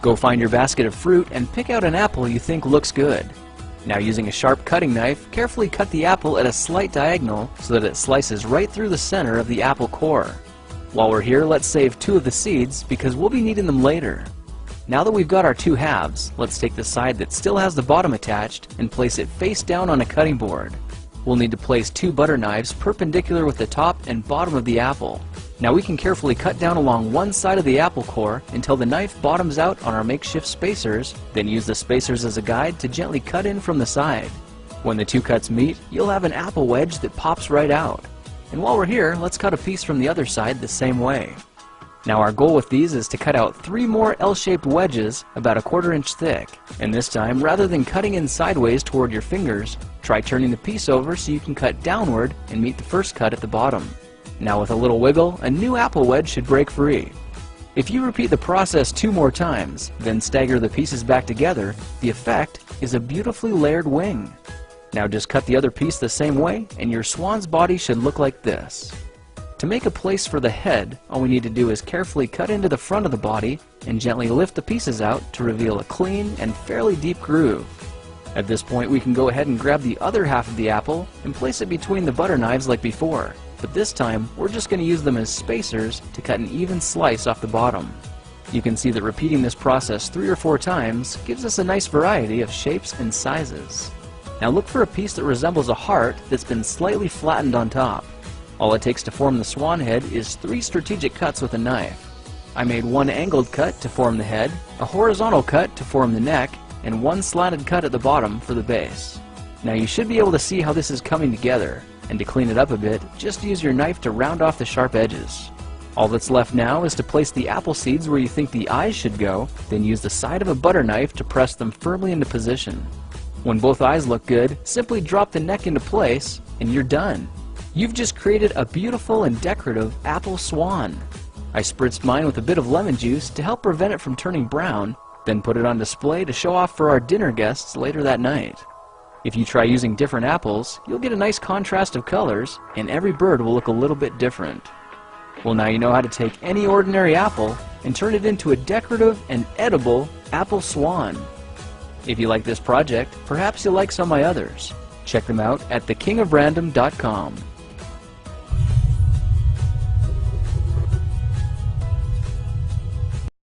Go find your basket of fruit and pick out an apple you think looks good. Now, using a sharp cutting knife, carefully cut the apple at a slight diagonal so that it slices right through the center of the apple core. While we're here, let's save 2 of the seeds because we'll be needing them later. Now that we've got our 2 halves, let's take the side that still has the bottom attached and place it face down on a cutting board. We'll need to place 2 butter knives perpendicular with the top and bottom of the apple. Now we can carefully cut down along one side of the apple core until the knife bottoms out on our makeshift spacers, then use the spacers as a guide to gently cut in from the side. When the 2 cuts meet, you'll have an apple wedge that pops right out. And while we're here, let's cut a piece from the other side the same way. Now our goal with these is to cut out 3 more L-shaped wedges about 1/4 inch thick. And this time, rather than cutting in sideways toward your fingers, try turning the piece over so you can cut downward and meet the first cut at the bottom. Now with a little wiggle, a new apple wedge should break free. If you repeat the process 2 more times, then stagger the pieces back together, the effect is a beautifully layered wing. Now just cut the other piece the same way and your swan's body should look like this. To make a place for the head, all we need to do is carefully cut into the front of the body and gently lift the pieces out to reveal a clean and fairly deep groove. At this point we can go ahead and grab the other half of the apple and place it between the butter knives like before. But this time, we're just going to use them as spacers to cut an even slice off the bottom. You can see that repeating this process 3 or 4 times gives us a nice variety of shapes and sizes. Now look for a piece that resembles a heart that's been slightly flattened on top. All it takes to form the swan head is 3 strategic cuts with a knife. I made 1 angled cut to form the head, a horizontal cut to form the neck, and 1 slanted cut at the bottom for the base. Now you should be able to see how this is coming together. And to clean it up a bit, just use your knife to round off the sharp edges. All that's left now is to place the apple seeds where you think the eyes should go, then use the side of a butter knife to press them firmly into position. When both eyes look good, simply drop the neck into place, and you're done. You've just created a beautiful and decorative apple swan. I spritzed mine with a bit of lemon juice to help prevent it from turning brown, then put it on display to show off for our dinner guests later that night. If you try using different apples, you'll get a nice contrast of colors, and every bird will look a little bit different. Well, now you know how to take any ordinary apple and turn it into a decorative and edible apple swan. If you like this project, perhaps you'll like some of my others. Check them out at thekingofrandom.com.